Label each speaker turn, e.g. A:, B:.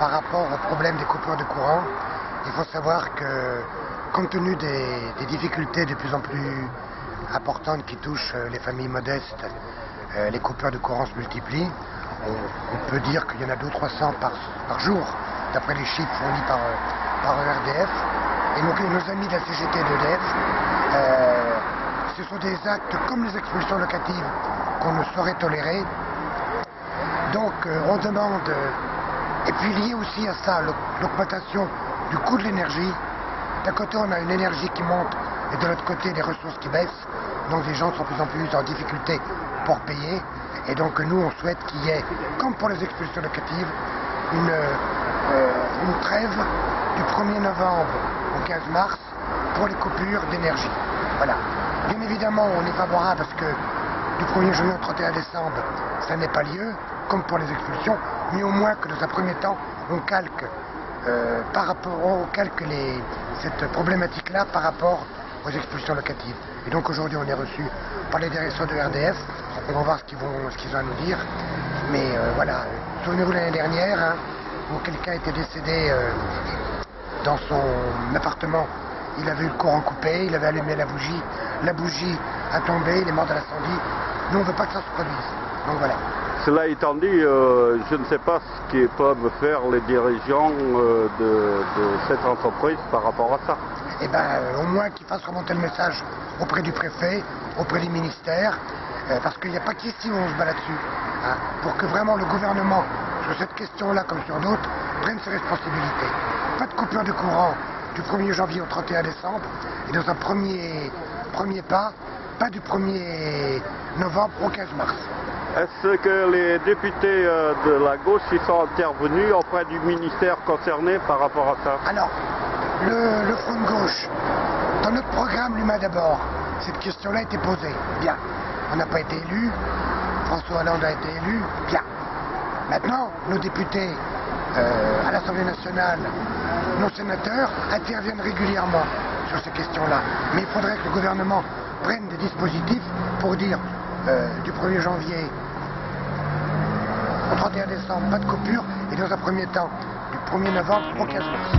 A: par rapport au problème des coupures de courant, il faut savoir que, compte tenu des difficultés de plus en plus importantes qui touchent les familles modestes, les coupures de courant se multiplient. On peut dire qu'il y en a 200-300 par jour, d'après les chiffres fournis par ERDF. Et donc nos amis de la CGT et d'EDF, ce sont des actes comme les expulsions locatives qu'on ne saurait tolérer. Donc on demande, et puis lié aussi à ça, l'augmentation du coût de l'énergie. D'un côté on a une énergie qui monte et de l'autre côté des ressources qui baissent. Donc les gens sont de plus en plus en difficulté pour payer. Et donc nous on souhaite qu'il y ait, comme pour les expulsions locatives, une trêve du 1er novembre au 15 mars pour les coupures d'énergie. Voilà. Bien évidemment on est favorable parce que du 1er janvier au 31 décembre ça n'est pas lieu, comme pour les expulsions, mais au moins que dans un premier temps on calque cette problématique-là par rapport aux expulsions locatives. Et donc aujourd'hui on est reçu par les directions de RDF, on va voir ce qu'ils ont à nous dire. Mais voilà, souvenez-vous l'année dernière, hein, où quelqu'un était décédé dans son appartement, il avait eu le courant coupé, il avait allumé la bougie a tombé, il est mort de l'incendie. Nous on ne veut pas que ça se produise. Donc voilà.
B: Cela étant dit, je ne sais pas ce que peuvent faire les dirigeants de cette entreprise par rapport à ça.
A: Eh bien, au moins qu'ils fassent remonter le message auprès du préfet, auprès des ministères, parce qu'il n'y a pas qu'ici où on se bat là-dessus, hein, pour que vraiment le gouvernement, sur cette question-là comme sur d'autres, prenne ses responsabilités. Pas de coupure de courant du 1er janvier au 31 décembre, et dans un premier pas du 1er novembre au 15 mars.
B: Est-ce que les députés de la gauche y sont intervenus auprès du ministère concerné par rapport à ça?
A: Alors, le Front de gauche, dans notre programme l'humain d'abord, cette question-là a été posée. Bien. On n'a pas été élu, François Hollande a été élu, bien. Maintenant, nos députés à l'Assemblée nationale, nos sénateurs interviennent régulièrement sur ces questions-là. Mais il faudrait que le gouvernement prenne des dispositifs pour dire du 1er janvier au 31 décembre, pas de coupure, et dans un premier temps, du 1er novembre au 15 mars.